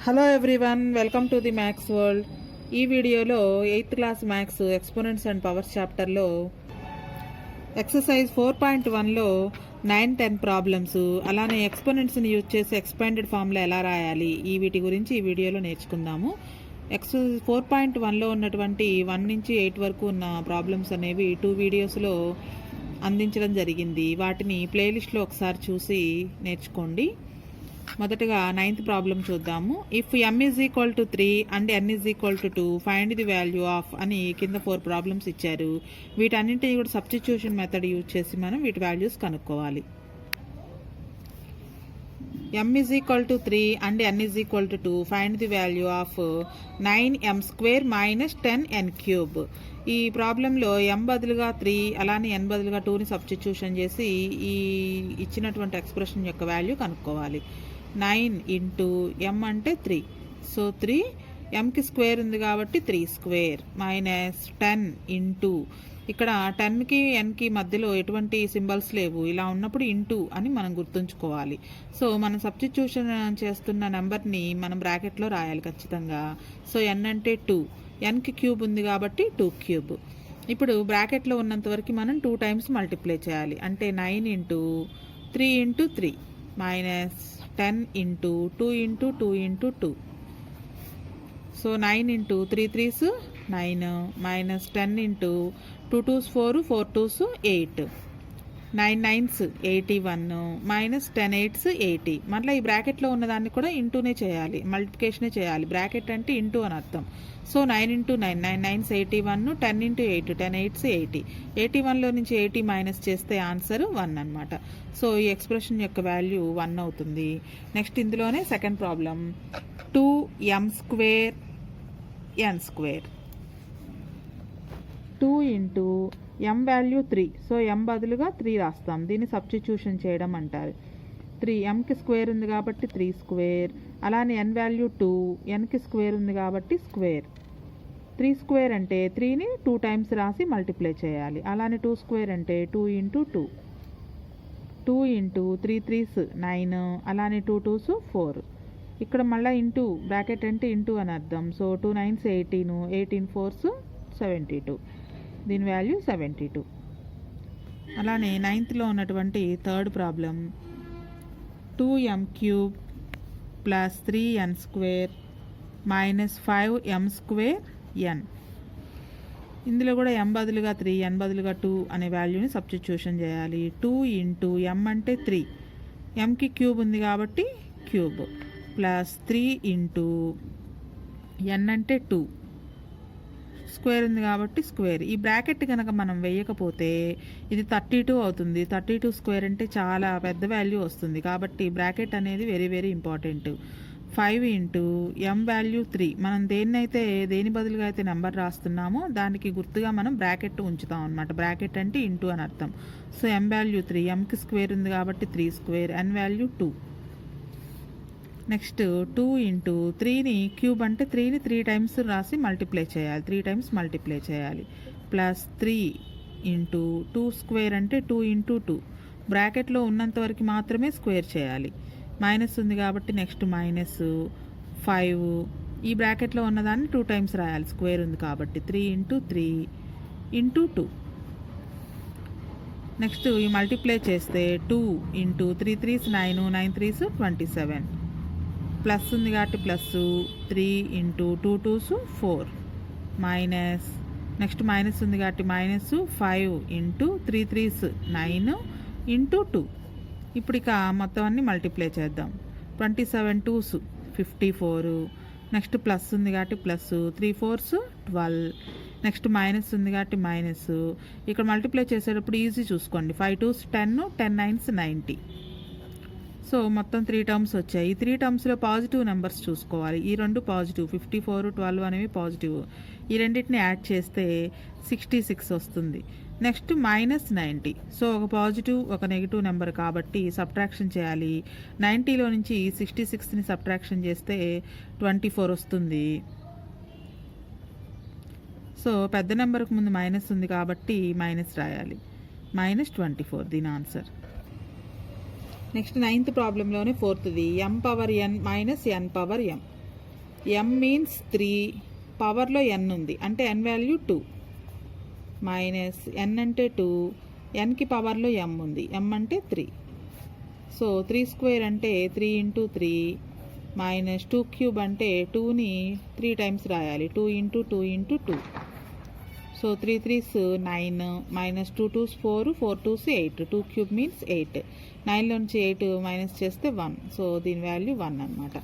Hello everyone, welcome to the maths world. ఈ వీడియోలో 8th class maths exponents and powers చాప్టర్లో exercise 4.1లో 9-10 problems, అలానే ఎక్స్పోనెంట్స్ని use చేసి expanded ఫామ్లో ఎలా రాయాలి ఈ వీటి గురించి ఈ వీడియోలో నేర్చుకుందాము. ఎక్సర్సైజ్ 4.1లో ఉన్నటువంటి 1 నుంచి 8 వరకు ఉన్న ప్రాబ్లమ్స్ అనేవి 2 వీడియోస్లో అందించడం జరిగింది. వాటిని ప్లేలిస్ట్లో ఒకసారి చూసి నేర్చుకోండి. మొదటగా 9th ప్రాబ్లం చూద్దాము. If m is equal to 3 and n is equal to 2 find the value of అని కింద 4 ప్రాబ్లమ్స్ ఇచ్చారు. వీటన్నింటినీ కూడా సబ్స్టిట్యూషన్ మెథడ్ యూజ్ చేసి మనం వీటి వాల్యూస్ కనుక్కోవాలి. m is equal to 3 and n is equal to 2 find the value of 9m² minus 10n³ ఈ ప్రాబ్లంలో m బదులుగా 3 అలానే n బదులుగా 2ని సబ్స్టిట్యూషన్ చేసి ఈ ఇచ్చినటువంటి ఎక్స్ప్రెషన్ యొక్క వాల్యూ కనుక్కోవాలి. 9 ఇంటూ m అంటే 3, సో 3 mకి స్క్వేర్ ఉంది కాబట్టి 3 స్క్వేర్ మైనస్ 10 ఇంటూ ఇక్కడ 10కి nకి మధ్యలో ఎటువంటి సింబల్స్ లేవు, ఇలా ఉన్నప్పుడు ఇంటూ అని మనం గుర్తుంచుకోవాలి. సో మనం సబ్స్టిట్యూషన్ చేస్తున్న నెంబర్ని మనం బ్రాకెట్లో రాయాలి ఖచ్చితంగా. సో n అంటే 2, nకి క్యూబ్ ఉంది కాబట్టి 2 క్యూబ్. ఇప్పుడు బ్రాకెట్లో ఉన్నంత వరకు మనం 2 టైమ్స్ మల్టిప్లై చేయాలి. అంటే 9 into 3 into 3 minus 10 into 2 into 2 into 2. So 9 into 3 3s 9 minus 10 into 2 2s 4 4 2s 8 9 9s 81 minus 10 8s 80. మళ్ళీ ఈ బ్రాకెట్లో ఉన్నదాన్ని కూడా ఇంటూనే చేయాలి, మల్టిప్లికేషనే చేయాలి. బ్రాకెట్ అంటే ఇంటూ అని అర్థం. So 9 into 9 9 9s 81 10 into 8 10 8s 80. 81లో నుంచి 80 మైనస్ చేస్తే ఆన్సర్ 1 అనమాట. సో ఈ ఎక్స్ప్రెషన్ యొక్క వాల్యూ 1 అవుతుంది. నెక్స్ట్ ఇందులోనే second problem 2m² n². 2 into m value 3, so m బదులుగా 3 రాస్తాం. దీన్ని సబ్స్టిట్యూషన్ చేయడం అంటారు. 3 mకి స్క్వేర్ ఉంది కాబట్టి 3 స్క్వేర్, అలానే n వాల్యూ 2, nకి స్క్వేర్ ఉంది కాబట్టి స్క్వేర్. 3 స్క్వేర్ అంటే 3ని 2 టైమ్స్ రాసి మల్టిప్లై చేయాలి. అలానే 2 స్క్వేర్ అంటే 2 ఇంటూ 2 2 ఇంటూ 3 3s 9 అలానే 2 2s 4. ఇక్కడ మళ్ళీ ఇంటూ బ్రాకెట్ అంటే ఇంటూ అని అర్థం. సో 2 9s 18 18 4s 72, దీని వాల్యూ 72. అలానే 9thలో ఉన్నటువంటి third problem 2m³ plus 3n² minus 5m² n. ఇందులో కూడా m బదులుగా 3 n బదులుగా 2 అనే వాల్యూని సబ్స్టిట్యూషన్ చేయాలి. 2 ఇంటూ m అంటే 3, mకి క్యూబ్ ఉంది కాబట్టి క్యూబ్, ప్లస్ 3 ఇంటూ n అంటే 2, స్క్వేర్ ఉంది కాబట్టి స్క్వేర్. ఈ బ్రాకెట్ కనుక మనం వేయకపోతే ఇది 32 అవుతుంది. 32 స్క్వేర్ అంటే చాలా పెద్ద వాల్యూ వస్తుంది కాబట్టి బ్రాకెట్ అనేది very very important. 5 into m value 3, మనం దేని బదులుగా అయితే నెంబర్ రాస్తున్నామో దానికి గుర్తుగా మనం బ్రాకెట్ ఉంచుతాం అనమాట. బ్రాకెట్ అంటే ఇంటూ అని అర్థం. సో m వాల్యూ 3, mకి స్క్వేర్ ఉంది కాబట్టి 3 square, n value 2. Next 2 into 3ని క్యూబ్ అంటే 3ని 3 టైమ్స్ రాసి మల్టిప్లై చేయాలి, 3 టైమ్స్ మల్టిప్లై చేయాలి. ప్లస్ 3 ఇంటూ 2 స్క్వేర్ అంటే 2 ఇంటూ 2, బ్రాకెట్లో ఉన్నంత వరకు మాత్రమే స్క్వేర్ చేయాలి. మైనస్ ఉంది కాబట్టి నెక్స్ట్ మైనస్ 5, ఈ బ్రాకెట్లో ఉన్నదాన్ని 2 టైమ్స్ రాయాలి, స్క్వేర్ ఉంది కాబట్టి 3 ఇంటూ 3 ఇంటూ 2. నెక్స్ట్ ఈ మల్టిప్లై చేస్తే 2 ఇంటూ 3 3s 9 9 3s 27, ప్లస్ ఉంది కాబట్టి plus 3 into 2 2s 4 minus next minus ఉంది కాబట్టి మైనస్ 5 ఇంటూ 3 3s 9 ఇంటూ 2. ఇప్పుడు ఇక మొత్తం అన్ని మల్టిప్లై చేద్దాం. 27 2s 54, నెక్స్ట్ ప్లస్ ఉంది కాబట్టి ప్లస్ 3 4s 12, నెక్స్ట్ మైనస్ ఉంది కాబట్టి మైనస్. ఇక్కడ మల్టిప్లై చేసేటప్పుడు ఈజీ చూసుకోండి. 5 2s 10 10 9s 90. సో మొత్తం 3 టర్మ్స్ వచ్చాయి. ఈ 3 టర్మ్స్లో పాజిటివ్ నెంబర్స్ చూసుకోవాలి. ఈ రెండు పాజిటివ్, 54 12 అనేవి పాజిటివ్. ఈ రెండింటిని యాడ్ చేస్తే 66 వస్తుంది. నెక్స్ట్ మైనస్ 90, సో ఒక పాజిటివ్ ఒక నెగిటివ్ నెంబర్ కాబట్టి సబ్ట్రాక్షన్ చేయాలి. 90లో నుంచి 66ని సబ్ట్రాక్షన్ చేస్తే 24 వస్తుంది. సో పెద్ద నెంబర్కి ముందు మైనస్ ఉంది కాబట్టి మైనస్ రాయాలి, మైనస్ 24 దీని answer. Next 9th ప్రాబ్లంలోనే 4th m power n minus n power m. m means 3, పవర్లో n ఉంది అంటే n వాల్యూ 2, మైనస్ n అంటే 2, nకి పవర్లో m ఉంది, m అంటే 3. సో 3 స్క్వేర్ అంటే 3 ఇంటూ 3 మైనస్ 2 క్యూబ్ అంటే 2ని 3 టైమ్స్ రాయాలి, 2 into 2 into 2. So 3 3s 9 minus 2 2s 4, 4 2s 8, 2 cube means 8. 9లో నుంచి 8 మైనస్ చేస్తే 1. సో దీని వాల్యూ 1 అనమాట.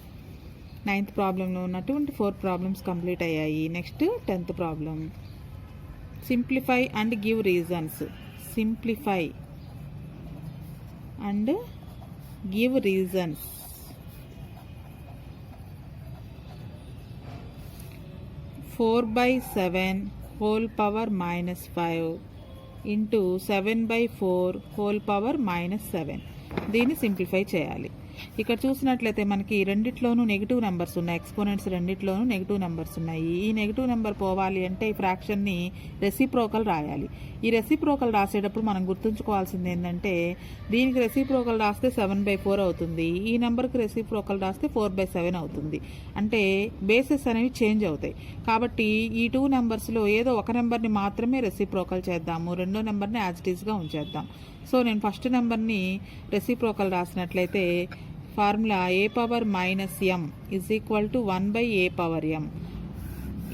9th ప్రాబ్లంలో ఉన్నటువంటి 4 ప్రాబ్లమ్స్ కంప్లీట్ అయ్యాయి. Next 10th problem. Simplify and give reasons. Simplify and give reasons. Four by 7 whole power minus 5 into 7/4 whole power minus 7. దీన్ని simplify చేయాలి. ఇక్కడ చూసినట్లయితే మనకి రెండిట్లోనూ నెగిటివ్ నెంబర్స్ ఉన్నాయి, ఎక్స్పోనెంట్స్ రెండిట్లోనూ నెగిటివ్ నెంబర్స్ ఉన్నాయి. ఈ నెగిటివ్ నెంబర్ పోవాలి అంటే ఈ ఫ్రాక్షన్ని రెసిప్రోకల్ రాయాలి. ఈ రెసిప్రోకల్ రాసేటప్పుడు మనం గుర్తుంచుకోవాల్సింది ఏంటంటే దీనికి రెసిప్రోకల్ రాస్తే 7/4 అవుతుంది, ఈ నెంబర్కి రెసిప్రోకల్ రాస్తే 4/7 అవుతుంది. అంటే బేసెస్ అనేవి చేంజ్ అవుతాయి. కాబట్టి ఈ 2 నెంబర్స్లో ఏదో ఒక నెంబర్ని మాత్రమే రెసిప్రోకల్ చేద్దాము, రెండో నెంబర్ని యాజ్ ఇట్ ఈస్గా ఉంచేద్దాం. సో నేను ఫస్ట్ నెంబర్ని రెసిప్రోకల్ రాసినట్లయితే formula a power minus m is equal to 1/a power m.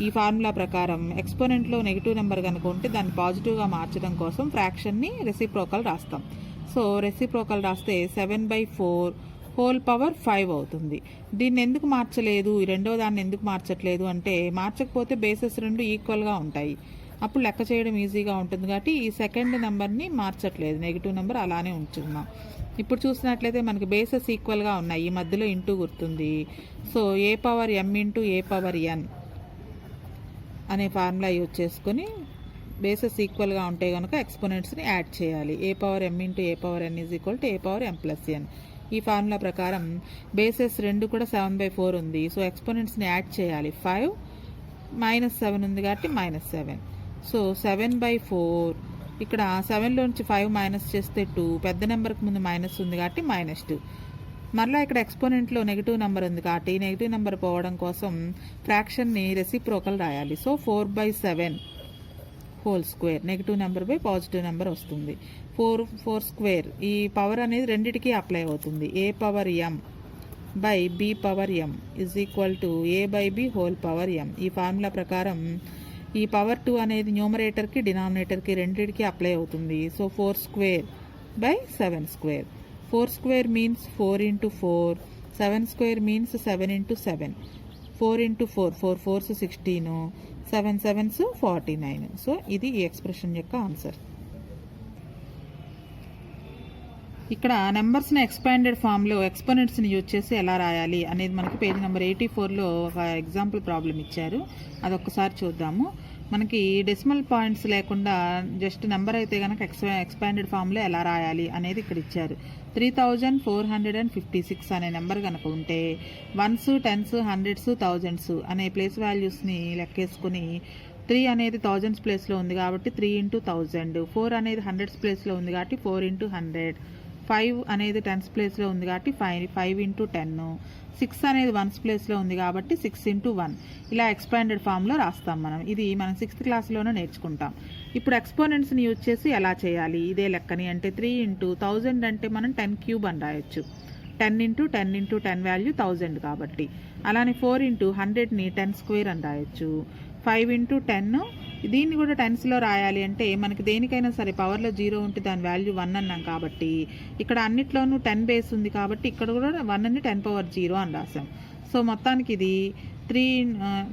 ఈ ఫార్ములా ప్రకారం ఎక్స్పోనెంట్లో నెగిటివ్ నెంబర్ కనుక ఉంటే దాన్ని పాజిటివ్గా మార్చడం కోసం ఫ్రాక్షన్ని రెసిప్రోకల్ రాస్తాం. సో రెసిప్రోకల్ రాస్తే 7/4 హోల్ పవర్ 5 అవుతుంది. దీన్ని ఎందుకు మార్చలేదు, ఈ రెండో దాన్ని ఎందుకు మార్చట్లేదు అంటే మార్చకపోతే బేసెస్ రెండు ఈక్వల్గా ఉంటాయి, అప్పుడు లెక్క చేయడం ఈజీగా ఉంటుంది. కాబట్టి ఈ సెకండ్ నెంబర్ని మార్చట్లేదు, నెగిటివ్ నెంబర్ అలానే ఉంచుతున్నాం. ఇప్పుడు చూసినట్లయితే మనకి బేసెస్ ఈక్వల్గా ఉన్నాయి, ఈ మధ్యలో ఇంటూ గుర్తుంది. So a power m into a power n అనే ఫార్ములా యూజ్ చేసుకొని బేసెస్ ఈక్వల్గా ఉంటే కనుక ఎక్స్పోనెంట్స్ని యాడ్ చేయాలి. a power m into a power n is equal to a power m plus n. ఈ ఫార్ములా ప్రకారం బేసెస్ రెండు కూడా 7/4 ఉంది. సో ఎక్స్పోనెంట్స్ని యాడ్ చేయాలి. 5 మైనస్ 7 ఉంది కాబట్టి మైనస్ 7. సో 7/4, ఇక్కడ 7లో నుంచి 5 మైనస్ చేస్తే 2, పెద్ద నెంబర్కి ముందు మైనస్ ఉంది కాబట్టి -2. మరలా ఇక్కడ ఎక్స్పోనెంట్లో నెగిటివ్ నెంబర్ ఉంది కాబట్టి నెగిటివ్ నెంబర్ పోవడం కోసం ఫ్రాక్షన్ని రెసిప్రోకల్ రాయాలి. So 4/7 whole square, negative number by positive number వస్తుంది. 4 స్క్వేర్, ఈ పవర్ అనేది రెండిటికి అప్లై అవుతుంది. a power m by b power m is equal to a/b whole power m. ఈ ఫార్ములా ప్రకారం ఈ పవర్ 2 అనేది న్యూమరేటర్కి డినామినేటర్కి రెండింటికి అప్లై అవుతుంది. So 4 square by 7 square. 4 square means 4 into 4, 7 square means 7 into 7. 4 into 4, 4 4s 16, 7 7s 49. So ఇది ఈ expression యొక్క answer. ఇక్కడ నెంబర్స్ని ఎక్స్పాండెడ్ ఫామ్లో ఎక్స్పోనెంట్స్ని యూజ్ చేసి ఎలా రాయాలి అనేది మనకి పేజ్ నెంబర్ 84లో ఒక ఎగ్జాంపుల్ ప్రాబ్లం ఇచ్చారు, అదొక్కసారి చూద్దాము. మనకి డెసిమల్ పాయింట్స్ లేకుండా జస్ట్ నెంబర్ అయితే కనుక ఎక్స్పాండెడ్ ఫామ్లో ఎలా రాయాలి అనేది ఇక్కడ ఇచ్చారు. 3456 అనే నెంబర్ కనుక ఉంటే 1s 10s 100s 1000s అనే ప్లేస్ వాల్యూస్ని లెక్కేసుకుని 3 అనేది 1000s ప్లేస్లో ఉంది కాబట్టి 3 ఇంటూ 1000, 4 అనేది 100s ప్లేస్లో ఉంది కాబట్టి 4 ఇంటూ 100, 5 అనేది 10s ప్లేస్లో ఉంది కాబట్టి 5 ఇంటూ 10, 6 అనేది 1s ప్లేస్లో ఉంది కాబట్టి 6 ఇంటూ 1. ఇలా ఎక్స్పాండెడ్ ఫామ్లో రాస్తాం మనం. ఇది మనం 6th క్లాస్లోనే నేర్చుకుంటాం. ఇప్పుడు ఎక్స్పోనెంట్స్ని యూజ్ చేసి ఎలా చేయాలి ఇదే లెక్కని అంటే 3 ఇంటూ 1000 అంటే మనం 10 క్యూబ్ అని రాయొచ్చు. 10 ఇంటూ 10 ఇంటూ 10 వాల్యూ 1000 కాబట్టి. అలానే 4 ఇంటూ 100ని 10 స్క్వేర్ అని రాయొచ్చు. 5 ఇంటూ 10, దీన్ని కూడా టెన్స్లో రాయాలి అంటే మనకి దేనికైనా సరే పవర్లో 0 ఉంటే దాని వాల్యూ 1 అన్నాం కాబట్టి ఇక్కడ అన్నిట్లోనూ 10 బేస్ ఉంది కాబట్టి ఇక్కడ కూడా 1ని 10⁻0 అని రాసాం. సో మొత్తానికి ఇది 3.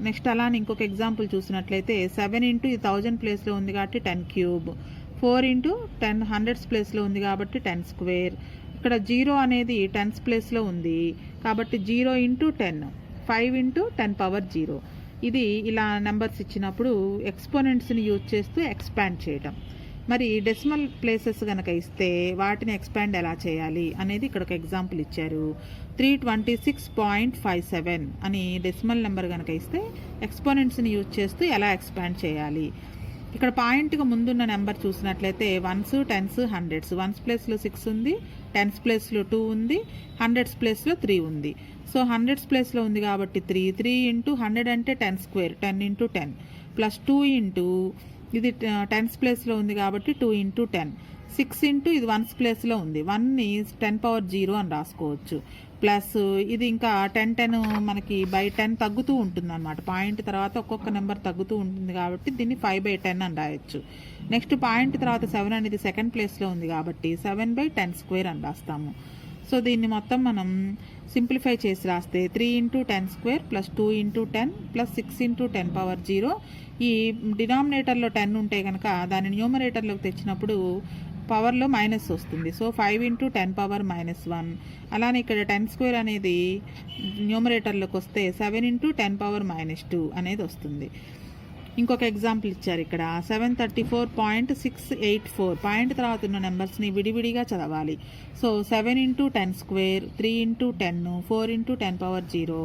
నెక్స్ట్ అలానే ఇంకొక ఎగ్జాంపుల్ చూసినట్లయితే 7 ఇంటూ 1000 ప్లేస్లో ఉంది కాబట్టి 10 క్యూబ్, 4 ఇంటూ 10 100s ప్లేస్లో ఉంది కాబట్టి 10 స్క్వేర్. ఇక్కడ 0 అనేది 10s ప్లేస్లో ఉంది కాబట్టి 0 ఇంటూ 10, 5 ఇంటూ 10⁻0. ఇది ఇలా నెంబర్స్ ఇచ్చినప్పుడు ఎక్స్పోనెంట్స్ని యూజ్ చేస్తూ ఎక్స్పాండ్ చేయటం. మరి డెసిమల్ ప్లేసెస్ కనుక ఇస్తే వాటిని ఎక్స్పాండ్ ఎలా చేయాలి అనేది ఇక్కడ ఒక ఎగ్జాంపుల్ ఇచ్చారు. 326.57 అని డెసిమల్ నెంబర్ కనుక ఇస్తే ఎక్స్పోనెంట్స్ని యూజ్ చేస్తూ ఎలా ఎక్స్పాండ్ చేయాలి. ఇక్కడ పాయింట్గా ముందున్న నెంబర్ చూసినట్లయితే వన్స్, టెన్స్, హండ్రెడ్స్. వన్స్ ప్లేస్లో 6 ఉంది, టెన్స్ ప్లేస్లో 2 ఉంది, హండ్రెడ్స్ ప్లేస్లో 3 ఉంది. సో హండ్రెడ్స్ ప్లేస్లో ఉంది కాబట్టి 3 ఇంటూ 100 అంటే 10 స్క్వేర్, 10 ఇంటూ 10 ప్లస్ 2 ఇంటూ ఇది టెన్స్ ప్లేస్లో ఉంది కాబట్టి 2 ఇంటూ 10, 6 ఇంటూ ఇది వన్స్ ప్లేస్లో ఉంది, 1ని 10 పవర్ 0 అని రాసుకోవచ్చు. ప్లస్ ఇది ఇంకా 10 మనకి బై 10 తగ్గుతూ ఉంటుంది అనమాట. పాయింట్ తర్వాత ఒక్కొక్క నెంబర్ తగ్గుతూ ఉంటుంది కాబట్టి దీన్ని 5/10 అని రాయొచ్చు. నెక్స్ట్ పాయింట్ తర్వాత 7 అనేది సెకండ్ ప్లేస్లో ఉంది కాబట్టి 7/10 స్క్వేర్ అని రాస్తాము. సో దీన్ని మొత్తం మనం సింప్లిఫై చేసి రాస్తే 3 into 10 square plus 2 into 10 plus 6 into 10 power 0. ఈ డినామినేటర్లో 10 ఉంటే కనుక దాన్ని న్యూమరేటర్లోకి తెచ్చినప్పుడు పవర్లో మైనస్ వస్తుంది. So 5 into 10 power -1. అలానే ఇక్కడ 10 స్క్వేర్ అనేది న్యూమరేటర్లోకి వస్తే 7 ఇంటూ 10 పవర్ -2 అనేది వస్తుంది. ఇంకొక ఎగ్జాంపుల్ ఇచ్చారు ఇక్కడ 734.684. పాయింట్ తర్వాత ఉన్న నెంబర్స్ని విడివిడిగా చదవాలి. So 7 into 10 square, 3 into 10, 4 into 10 power 0.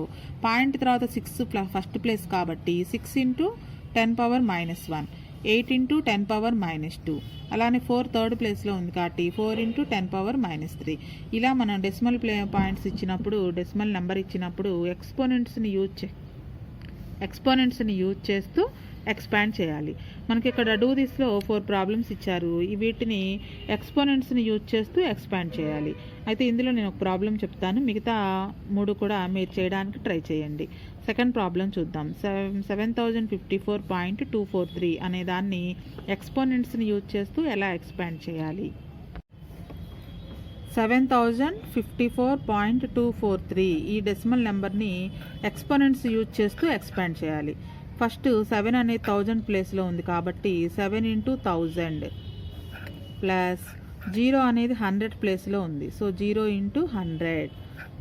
Point తర్వాత 6 ఫస్ట్ ప్లేస్ కాబట్టి 6 ఇంటూ 10 పవర్ -1, 8 ఇంటూ 10 పవర్ -2. అలానే 4 థర్డ్ ప్లేస్లో ఉంది కాబట్టి 4 ఇంటూ 10 పవర్ -3. ఇలా మనం డెసిమల్ పాయింట్స్ ఇచ్చినప్పుడు, డెసిమల్ నెంబర్ ఇచ్చినప్పుడు ఎక్స్పోనెంట్స్ని యూజ్ చేస్తూ ఎక్స్పాండ్ చేయాలి. మనకి ఇక్కడ డూ దిస్లో 4 ప్రాబ్లమ్స్ ఇచ్చారు. వీటిని ఎక్స్పోనెంట్స్ని యూజ్ చేస్తూ ఎక్స్పాండ్ చేయాలి. అయితే ఇందులో నేను ఒక ప్రాబ్లం చెప్తాను, మిగతా 3 కూడా మీరు చేయడానికి ట్రై చేయండి. సెకండ్ ప్రాబ్లం చూద్దాం. 7054.243 అనే దాన్ని ఎక్స్పోనెంట్స్ని యూజ్ చేస్తూ ఎలా ఎక్స్పాండ్ చేయాలి. 7054.243 ఈ డెసిమల్ నెంబర్ని ఎక్స్పోనెంట్స్ యూజ్ చేస్తూ ఎక్స్పాండ్ చేయాలి. ఫస్ట్ 7 అనేది 1000 ప్లేస్లో ఉంది కాబట్టి 7 ఇంటూ 1000 ప్లస్ 0 అనేది 100 ప్లేస్లో ఉంది. సో 0 ఇంటూ 100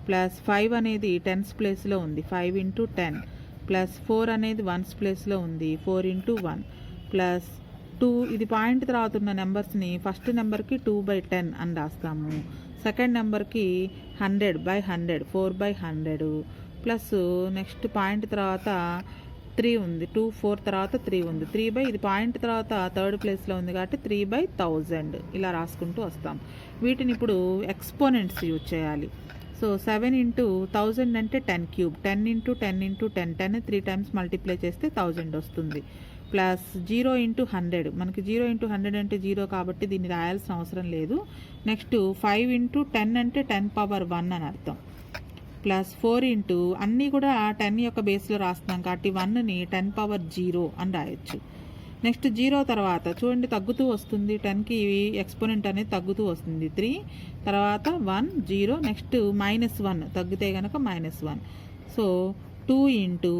ప్లస్ 5 అనేది 10th ప్లేస్లో ఉంది, 5 ఇంటూ 10 ప్లస్ 4 అనేది 1st ప్లేస్లో ఉంది, 4 ఇంటూ 1 ప్లస్ 2. ఇది పాయింట్ తర్వాత ఉన్న నెంబర్స్ని ఫస్ట్ నెంబర్కి 2/10 అని రాస్తాము. సెకండ్ నెంబర్కి 100/100, 4/100 ప్లస్ నెక్స్ట్ పాయింట్ తర్వాత 3 ఉంది, 2, 4 తర్వాత 3 ఉంది, 3 ఇది పాయింట్ తర్వాత థర్డ్ ప్లేస్లో ఉంది కాబట్టి 3/1000 ఇలా రాసుకుంటూ వస్తాం. వీటిని ఇప్పుడు ఎక్స్పోనెంట్స్ యూజ్ చేయాలి. సో 7 ఇంటూ 1000 అంటే 10 cube, 10 into 10 into 10, 10 3 times multiply చేస్తే 1000 వస్తుంది. ప్లస్ 0 ఇంటూ 100, మనకి 0 ఇంటూ 100 అంటే 0 కాబట్టి దీన్ని రాయాల్సిన అవసరం లేదు. నెక్స్ట్ 5 ఇంటూ 10 అంటే 10 పవర్ 1 అని అర్థం. ప్లస్ 4 ఇంటూ అన్నీ కూడా 10 యొక్క బేస్లో రాస్తున్నాం కాబట్టి 1ని 10 పవర్ 0 అని రాయొచ్చు. నెక్స్ట్ 0 తర్వాత చూడండి తగ్గుతూ వస్తుంది, 10కి ఎక్స్పోనెంట్ అనేది తగ్గుతూ వస్తుంది. 3 తర్వాత 1 0 నెక్స్ట్ -1 తగ్గితే కనుక -1. సో 2 ఇంటూ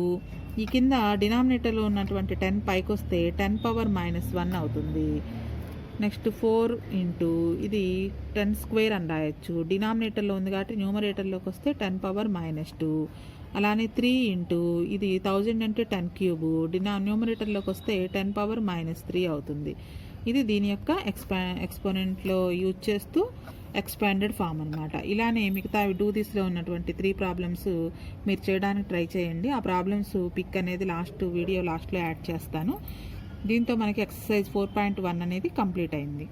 ఈ కింద డినామినేటర్లో ఉన్నటువంటి 10 పైకి వస్తే 10 పవర్ -1 అవుతుంది. నెక్స్ట్ 4 ఇంటూ ఇది 10 స్క్వేర్ అని రాయొచ్చు. డినామినేటర్లో ఉంది కాబట్టి న్యూమరేటర్లోకి వస్తే 10 పవర్ -2. అలానే 3 ఇంటూ ఇది 1000 అంటే 10 క్యూబు, న్యూమరేటర్లోకి వస్తే 10 పవర్ -3 అవుతుంది. ఇది దీని యొక్క ఎక్స్పోనెంట్లో యూజ్ చేస్తూ ఎక్స్పాండెడ్ ఫామ్ అనమాట. ఇలానే మిగతా డూ దిస్లో ఉన్నటువంటి 3 ప్రాబ్లమ్స్ మీరు చేయడానికి ట్రై చేయండి. ఆ ప్రాబ్లమ్స్ పిక్ అనేది వీడియో లాస్ట్లో యాడ్ చేస్తాను. దీంతో మనకి ఎక్సర్సైజ్ 4.1 అనేది కంప్లీట్ అయింది.